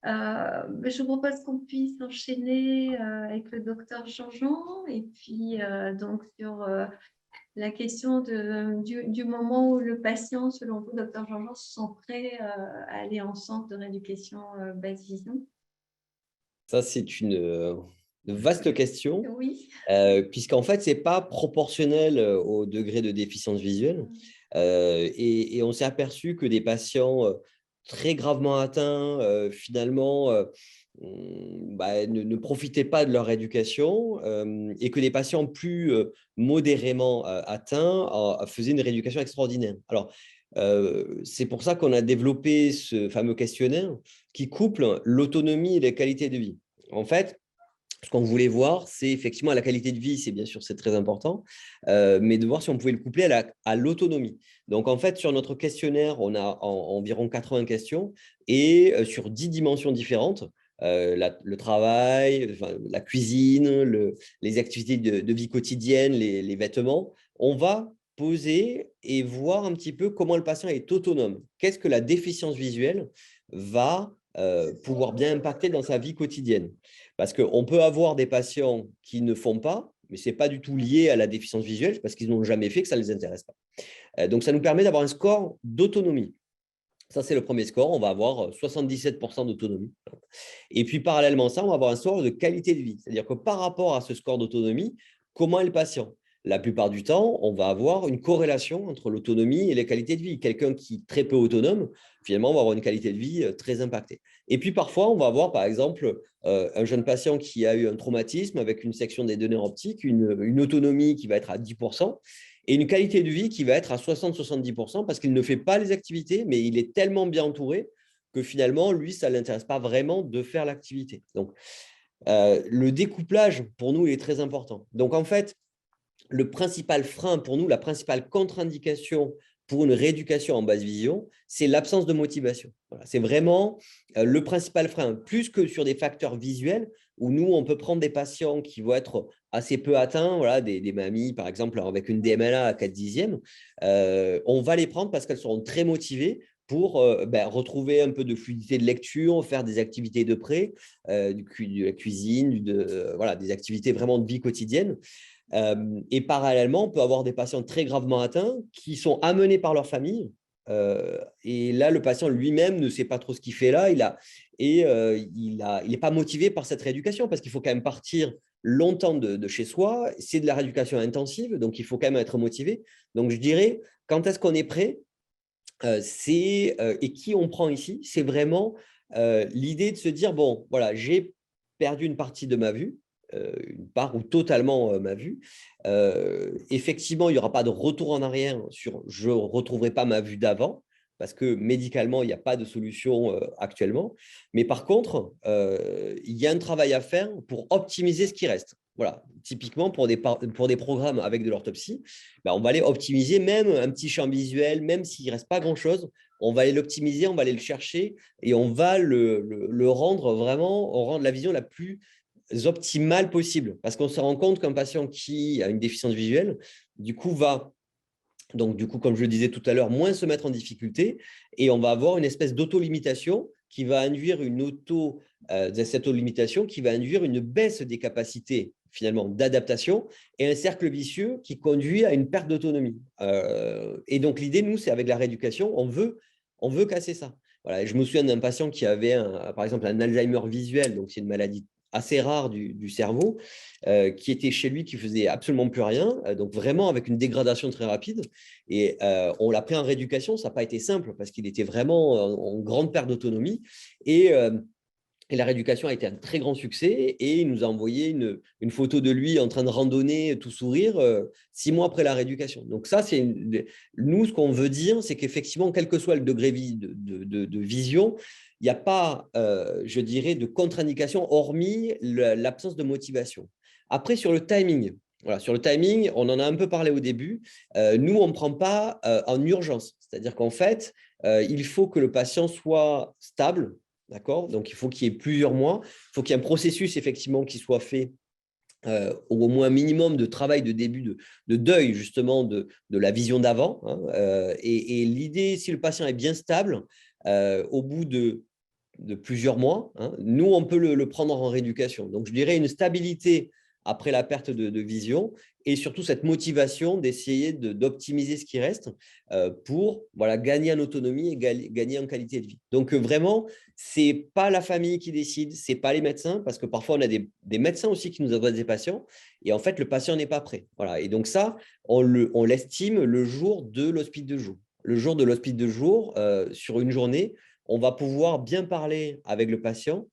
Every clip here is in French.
Je vous propose qu'on puisse enchaîner avec le docteur Jean-Jean et puis donc sur la question du moment où le patient, selon vous, docteur Jean-Jean, se sent prêt à aller en centre de rééducation basse vision. Ça, c'est une vaste question, Oui. puisqu'en fait, ce n'est pas proportionnel au degré de déficience visuelle. Et on s'est aperçu que des patients très gravement atteints, finalement, ne profitaient pas de leur rééducation et que des patients plus modérément atteints faisaient une rééducation extraordinaire. Alors, c'est pour ça qu'on a développé ce fameux questionnaire qui couple l'autonomie et la qualité de vie. En fait, ce qu'on voulait voir, c'est effectivement la qualité de vie, c'est bien sûr, c'est très important, mais de voir si on pouvait le coupler à l'autonomie. Donc, en fait, sur notre questionnaire, on a environ 80 questions et sur 10 dimensions différentes, le travail, enfin, la cuisine, les activités de vie quotidienne, les vêtements, on va poser et voir un petit peu comment le patient est autonome. Qu'est-ce que la déficience visuelle va pouvoir bien impacter dans sa vie quotidienne? Parce qu'on peut avoir des patients qui ne font pas, mais ce n'est pas du tout lié à la déficience visuelle, parce qu'ils n'ont jamais fait, que ça ne les intéresse pas. Donc, ça nous permet d'avoir un score d'autonomie. Ça, c'est le premier score. On va avoir 77% d'autonomie. Et puis, parallèlement à ça, on va avoir un score de qualité de vie. C'est-à-dire que par rapport à ce score d'autonomie, comment est le patient? La plupart du temps, on va avoir une corrélation entre l'autonomie et la qualité de vie. Quelqu'un qui est très peu autonome, finalement, va avoir une qualité de vie très impactée. Et puis, parfois, on va avoir, par exemple, un jeune patient qui a eu un traumatisme avec une section des deux nerfs optiques, une autonomie qui va être à 10%, et une qualité de vie qui va être à 60-70% parce qu'il ne fait pas les activités, mais il est tellement bien entouré que finalement, lui, ça ne l'intéresse pas vraiment de faire l'activité. Donc, le découplage, pour nous, il est très important. Donc, en fait, le principal frein pour nous, la principale contre-indication pour une rééducation en basse vision, c'est l'absence de motivation. Voilà, c'est vraiment le principal frein, plus que sur des facteurs visuels, où nous, on peut prendre des patients qui vont être assez peu atteints, voilà, des mamies, par exemple, avec une DMLA à 4 dixièmes. On va les prendre parce qu'elles seront très motivées pour retrouver un peu de fluidité de lecture, faire des activités de près, de la cuisine, voilà, des activités vraiment de vie quotidienne. Et parallèlement, on peut avoir des patients très gravement atteints qui sont amenés par leur famille. Et là, le patient lui-même ne sait pas trop ce qu'il fait là. Il n'est pas motivé par cette rééducation parce qu'il faut quand même partir longtemps de chez soi. C'est de la rééducation intensive, donc il faut quand même être motivé. Donc, je dirais, quand est-ce qu'on est prêt et qui on prend ici? C'est vraiment l'idée de se dire, bon, voilà, j'ai perdu une partie de ma vue, une part ou totalement ma vue. Effectivement, il n'y aura pas de retour en arrière sur je ne retrouverai pas ma vue d'avant, parce que médicalement, il n'y a pas de solution actuellement. Mais par contre, il y a un travail à faire pour optimiser ce qui reste. Voilà, typiquement pour des programmes avec de l'orthopsie, on va aller optimiser même un petit champ visuel, même s'il ne reste pas grand-chose, on va aller l'optimiser, on va aller le chercher et on va le rendre vraiment, on rendre la vision la plus optimale possible. Parce qu'on se rend compte qu'un patient qui a une déficience visuelle, du coup, comme je le disais tout à l'heure, moins se mettre en difficulté et on va avoir une espèce d'auto-limitation qui va induire cette auto-limitation qui va induire une baisse des capacités finalement d'adaptation et un cercle vicieux qui conduit à une perte d'autonomie. Et donc l'idée, nous, c'est avec la rééducation, on veut casser ça. Voilà, je me souviens d'un patient qui avait par exemple un Alzheimer visuel, donc c'est une maladie assez rare du cerveau, qui était chez lui, qui faisait absolument plus rien, donc vraiment avec une dégradation très rapide. Et on l'a pris en rééducation, ça n'a pas été simple parce qu'il était vraiment en grande perte d'autonomie. Et la rééducation a été un très grand succès et il nous a envoyé une photo de lui en train de randonner, tout sourire, 6 mois après la rééducation. Donc ça, nous, ce qu'on veut dire, c'est qu'effectivement, quel que soit le degré de vision, il n'y a pas, je dirais, de contre-indication hormis l'absence de motivation. Après, sur le timing, voilà, sur le timing, on en a un peu parlé au début. Nous, on ne prend pas en urgence. C'est-à-dire qu'en fait, il faut que le patient soit stable. D'accord? Donc, il faut qu'il y ait plusieurs mois. Il faut qu'il y ait un processus, effectivement, qui soit fait au moins un minimum de travail de début de deuil, justement, de la vision d'avant. Hein. Et l'idée, si le patient est bien stable, au bout de de plusieurs mois, hein, nous, on peut le prendre en rééducation. Donc, je dirais une stabilité après la perte de vision et surtout cette motivation d'essayer d'optimiser ce qui reste pour voilà, gagner en autonomie et gagner en qualité de vie. Donc, vraiment, ce n'est pas la famille qui décide, ce n'est pas les médecins, parce que parfois, on a des médecins aussi qui nous adressent des patients et en fait, le patient n'est pas prêt. Voilà. Et donc, ça, on l'estime le jour de l'hospice de jour. Le jour de l'hospice de jour, sur une journée, on va pouvoir bien parler avec le patient,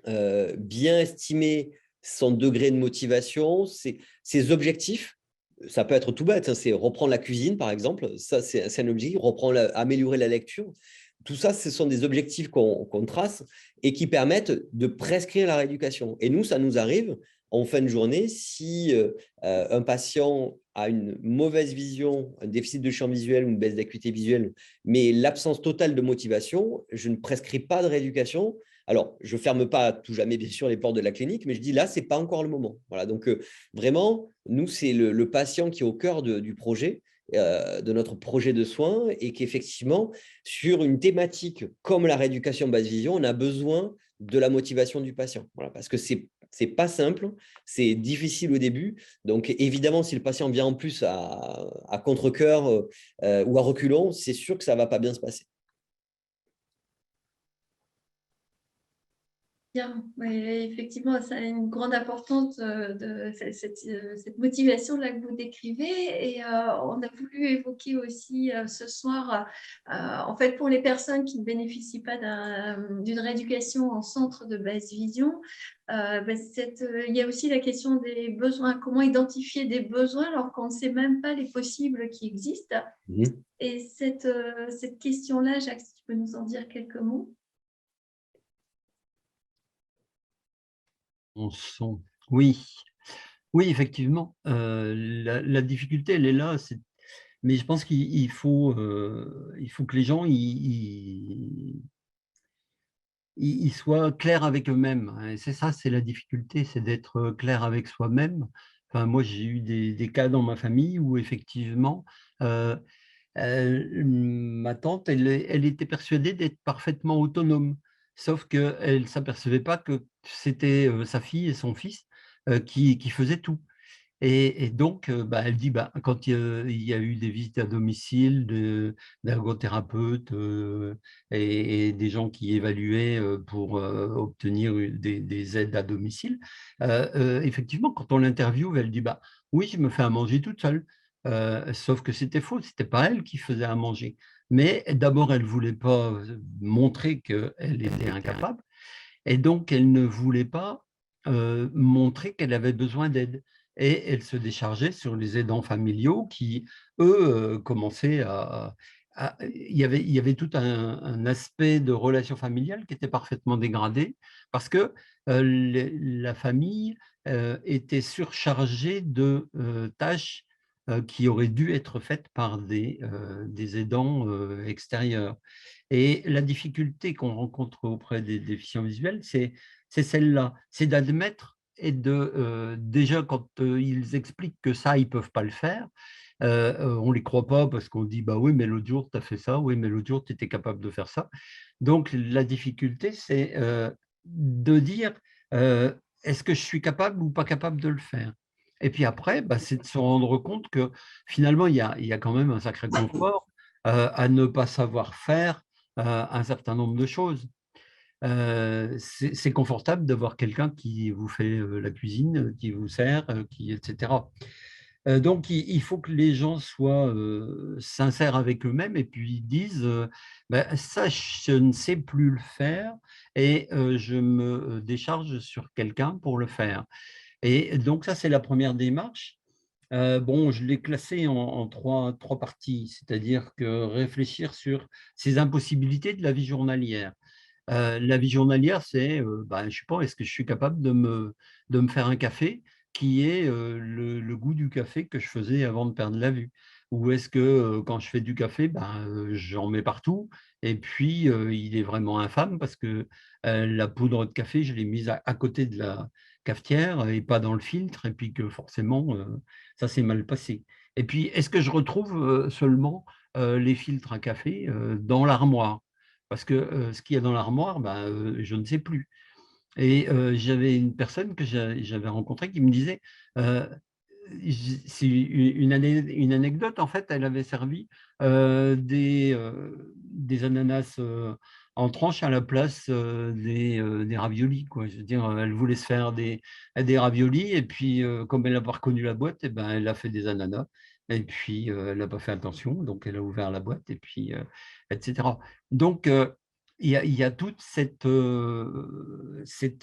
bien estimer son degré de motivation, ses objectifs. Ça peut être tout bête, hein, c'est reprendre la cuisine, par exemple. Ça, c'est un objectif. Améliorer la lecture. Tout ça, ce sont des objectifs qu'on trace et qui permettent de prescrire la rééducation. Et nous, ça nous arrive en fin de journée, si un patient a une mauvaise vision, un déficit de champ visuel ou une baisse d'acuité visuelle, mais l'absence totale de motivation, je ne prescris pas de rééducation. Alors, je ne ferme pas à tout jamais, bien sûr, les portes de la clinique, mais je dis là, ce n'est pas encore le moment. Voilà, donc, vraiment, nous, c'est le patient qui est au cœur du projet, de notre projet de soins, et qu'effectivement, sur une thématique comme la rééducation basse vision, on a besoin de la motivation du patient. Voilà, parce que ce n'est pas simple, c'est difficile au début. Donc, évidemment, si le patient vient en plus à contre-cœur ou à reculons, c'est sûr que ça ne va pas bien se passer. Bien, oui, effectivement, ça a une grande importance de cette motivation là que vous décrivez. Et on a voulu évoquer aussi ce soir, en fait, pour les personnes qui ne bénéficient pas d'une rééducation en centre de basse vision, il y a aussi la question des besoins. Comment identifier des besoins alors qu'on ne sait même pas les possibles qui existent? Et cette question-là, Jacques, si tu peux nous en dire quelques mots? Oui, oui, effectivement. La difficulté, elle est là. Mais je pense qu'il faut, il faut que les gens ils soient clairs avec eux-mêmes. Et c'est ça, c'est la difficulté, c'est d'être clair avec soi-même. Enfin, moi, j'ai eu des cas dans ma famille où effectivement, ma tante, elle était persuadée d'être parfaitement autonome, sauf qu'elle ne s'apercevait pas que c'était sa fille et son fils qui faisaient tout. Et donc, elle dit, quand il y a eu des visites à domicile d'ergothérapeutes et des gens qui évaluaient pour obtenir des aides à domicile, effectivement, quand on l'interviewe, elle dit, oui, je me fais à manger toute seule. Sauf que c'était faux, ce n'était pas elle qui faisait à manger. Mais d'abord, elle ne voulait pas montrer qu'elle était incapable, et donc elle ne voulait pas montrer qu'elle avait besoin d'aide. Et elle se déchargeait sur les aidants familiaux qui, eux, commençaient il y avait tout un aspect de relation familiale qui était parfaitement dégradé parce que la famille était surchargée de tâches qui auraient dû être faites par des aidants extérieurs. Et la difficulté qu'on rencontre auprès des déficients visuels, c'est celle-là, c'est d'admettre et déjà quand ils expliquent que ça, ils ne peuvent pas le faire, on ne les croit pas parce qu'on dit oui, mais l'autre jour, tu as fait ça, oui, mais l'autre jour, tu étais capable de faire ça. Donc, la difficulté, c'est de dire est-ce que je suis capable ou pas capable de le faire? Et puis après, c'est de se rendre compte que finalement, il y a quand même un sacré confort à ne pas savoir faire un certain nombre de choses. C'est confortable d'avoir quelqu'un qui vous fait la cuisine, qui vous sert, etc. Donc, il faut que les gens soient sincères avec eux-mêmes et puis ils disent ça, je ne sais plus le faire et je me décharge sur quelqu'un pour le faire. Et donc, ça, c'est la première démarche. Je l'ai classé en trois parties, c'est-à-dire que réfléchir sur ces impossibilités de la vie journalière. La vie journalière, c'est, je ne sais pas, est-ce que je suis capable de me faire un café qui ait le goût du café que je faisais avant de perdre la vue? Ou est-ce que quand je fais du café, j'en mets partout et puis il est vraiment infâme parce que la poudre de café, je l'ai mise à côté de la cafetière et pas dans le filtre et puis que forcément, ça s'est mal passé. Et puis, est-ce que je retrouve seulement les filtres à café dans l'armoire? parce que ce qu'il y a dans l'armoire, ben, je ne sais plus. Et j'avais une personne que j'avais rencontrée qui me disait, c'est une anecdote, en fait, elle avait servi des ananas en tranches à la place des raviolis, quoi. Je veux dire, elle voulait se faire des raviolis, et puis comme elle n'a pas reconnu la boîte, et ben, elle a fait des ananas, et puis elle n'a pas fait attention, donc elle a ouvert la boîte, et puis, etc. Donc, il y a toute cette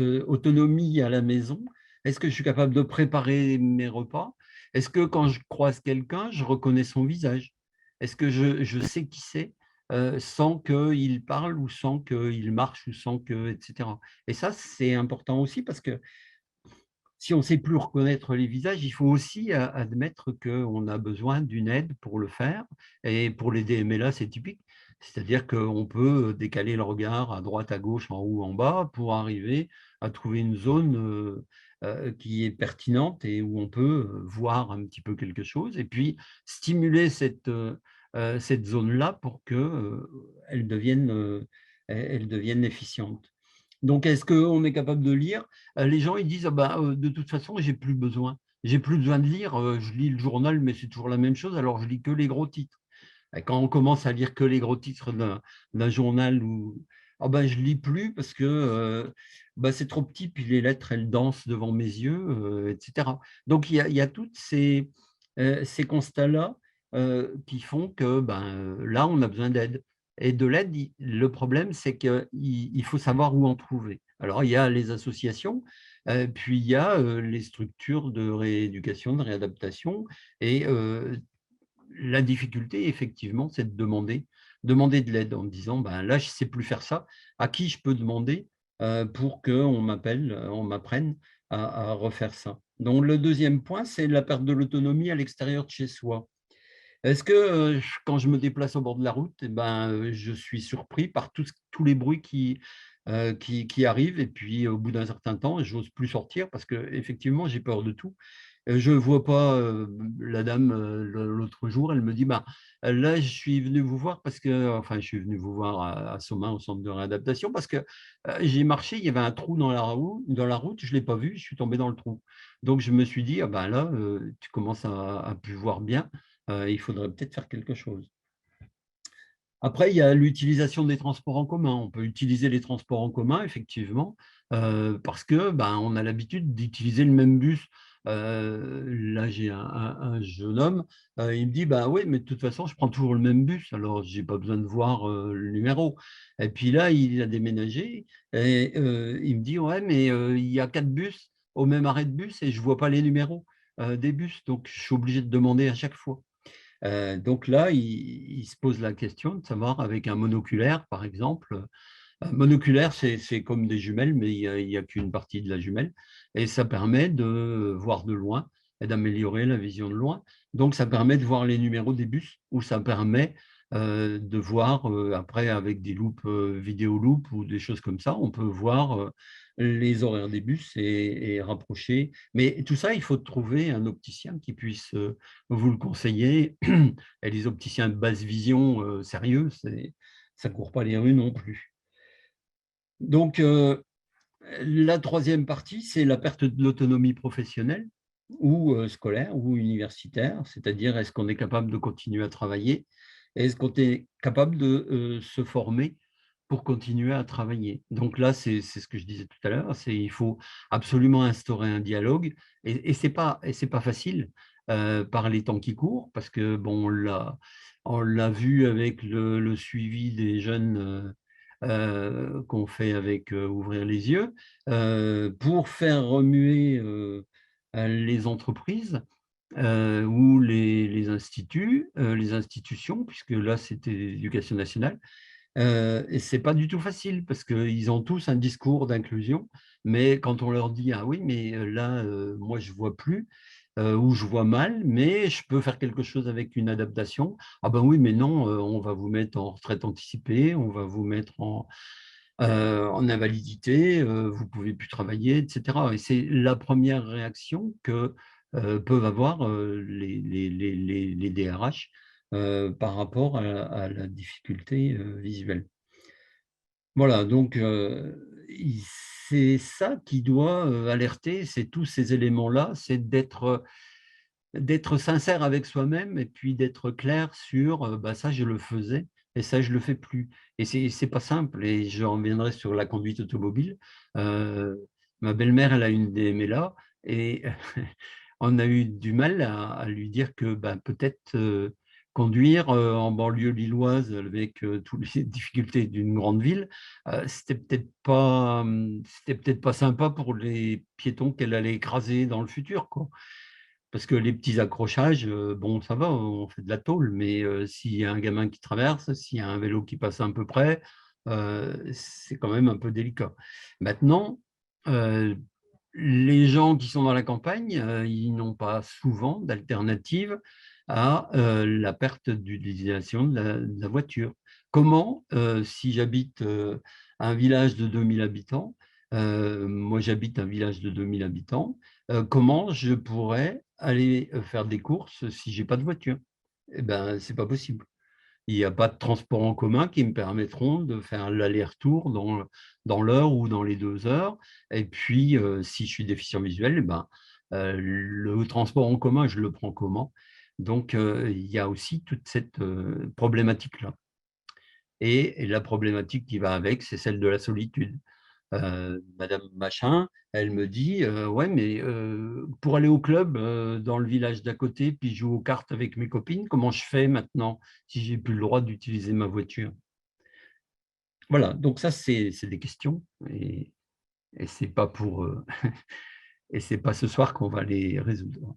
autonomie à la maison. Est-ce que je suis capable de préparer mes repas? Est-ce que quand je croise quelqu'un, je reconnais son visage? Est-ce que je sais qui c'est sans qu'il parle ou sans qu'il marche ou sans que, etc. Et ça, c'est important aussi parce que si on ne sait plus reconnaître les visages, il faut aussi admettre qu'on a besoin d'une aide pour le faire. Et pour les DMLA, c'est typique. C'est-à-dire qu'on peut décaler le regard à droite, à gauche, en haut, en bas, pour arriver à trouver une zone qui est pertinente et où on peut voir un petit peu quelque chose. Et puis, stimuler cette zone-là pour qu'elle devienne efficiente. Donc, est-ce qu'on est capable de lire? Les gens, ils disent: «Ah bah, de toute façon, j'ai plus besoin. J'ai plus besoin de lire, je lis le journal, mais c'est toujours la même chose, alors je lis que les gros titres». Et quand on commence à lire que les gros titres d'un journal ou «Ah bah, je lis plus parce que, bah, c'est trop petit, puis les lettres, elles dansent devant mes yeux», et cetera. Donc il y a toutes ces constats-là, qui font que, ben, là, on a besoin d'aide. Et de l'aide, le problème, c'est qu'il faut savoir où en trouver. Alors, il y a les associations, puis il y a les structures de rééducation, de réadaptation. Et la difficulté, effectivement, c'est de demander de l'aide en me disant, ben, là, je ne sais plus faire ça. À qui je peux demander pour qu'on on m'apprenne à refaire ça? Donc, le deuxième point, c'est la perte de l'autonomie à l'extérieur de chez soi. Est-ce que, quand je me déplace au bord de la route, eh ben, je suis surpris par tous les bruits qui arrivent, et puis au bout d'un certain temps, j'ose plus sortir parce qu'effectivement, j'ai peur de tout. Je ne vois pas, la dame, l'autre jour, elle me dit: «Bah, là, je suis venu vous voir parce que» enfin, je suis venu vous voir à Somain, au centre de réadaptation, «parce que, j'ai marché, il y avait un trou dans la route, je ne l'ai pas vu, je suis tombé dans le trou». Donc je me suis dit: «Ah ben là, tu commences à plus voir bien, il faudrait peut-être faire quelque chose». Après, il y a l'utilisation des transports en commun. On peut utiliser les transports en commun, effectivement, parce que, ben, on a l'habitude d'utiliser le même bus. Là, j'ai un jeune homme, il me dit: «Bah, oui, mais de toute façon, je prends toujours le même bus, alors j'ai pas besoin de voir, le numéro». Et puis là, il a déménagé et il me dit: «Ouais, mais il y a 4 bus au même arrêt de bus et je vois pas les numéros, des bus, donc je suis obligé de demander à chaque fois». Donc là, il se pose la question de savoir avec un monoculaire, par exemple. Un monoculaire, c'est comme des jumelles, mais il y a qu'une partie de la jumelle et ça permet de voir de loin et d'améliorer la vision de loin. Donc ça permet de voir les numéros des bus ou ça permet, de voir, après avec des loupes, vidéoloupes ou des choses comme ça, on peut voir, les horaires des bus et rapprocher. Mais tout ça, il faut trouver un opticien qui puisse, vous le conseiller. Et les opticiens de basse vision, sérieux, ça court pas les rues non plus. Donc, la troisième partie, c'est la perte de l'autonomie professionnelle ou scolaire ou universitaire. C'est-à-dire, est-ce qu'on est capable de continuer à travailler? Est-ce qu'on est capable de se former pour continuer à travailler? Donc là, c'est ce que je disais tout à l'heure, c'est il faut absolument instaurer un dialogue et c'est pas facile par les temps qui courent parce que bon, on l'a vu avec le suivi des jeunes qu'on fait avec Ouvrir les yeux, pour faire remuer les entreprises ou les instituts, les institutions, puisque là, c'était l'éducation nationale. Et c'est pas du tout facile parce qu'ils ont tous un discours d'inclusion, mais quand on leur dit: «Ah oui, mais là, moi je vois plus, ou je vois mal, mais je peux faire quelque chose avec une adaptation». «Ah ben oui, mais non, on va vous mettre en retraite anticipée, on va vous mettre en invalidité, vous pouvez plus travailler» et cetera. Et c'est la première réaction que, peuvent avoir, les DRH, par rapport à la difficulté, visuelle. Voilà, donc c'est ça qui doit alerter, c'est tous ces éléments-là, c'est d'être sincère avec soi-même et puis d'être clair sur bah, ça, je le faisais et ça, je le fais plus. Et c'est pas simple. Et je reviendrai sur la conduite automobile. Euh, Ma belle-mère, elle a une DMLA et on a eu du mal à lui dire que bah, peut-être conduire en banlieue lilloise avec toutes les difficultés d'une grande ville, c'était peut-être pas sympa pour les piétons qu'elle allait écraser dans le futur, quoi. Parce que les petits accrochages, bon, ça va, on fait de la tôle, mais s'il y a un gamin qui traverse, s'il y a un vélo qui passe un peu près, c'est quand même un peu délicat. Maintenant, euh, les gens qui sont dans la campagne, ils n'ont pas souvent d'alternative à la perte d'utilisation de la voiture. Comment, si j'habite un village de 2000 habitants, moi j'habite un village de 2000 habitants, comment je pourrais aller faire des courses si j'ai pas de voiture? Eh ben, c'est pas possible. Il n'y a pas de transport en commun qui me permettront de faire l'aller-retour dans l'heure ou dans les 2 heures. Et puis, si je suis déficient visuel, eh ben, le transport en commun, je le prends comment? Donc, il y a aussi toute cette problématique-là. Et la problématique qui va avec, c'est celle de la solitude. Madame Machin, elle me dit ouais, mais pour aller au club dans le village d'à côté, puis jouer aux cartes avec mes copines, comment je fais maintenant si j'ai plus le droit d'utiliser ma voiture? Voilà, donc ça, c'est des questions et c'est pas pour et c'est pas ce soir qu'on va les résoudre.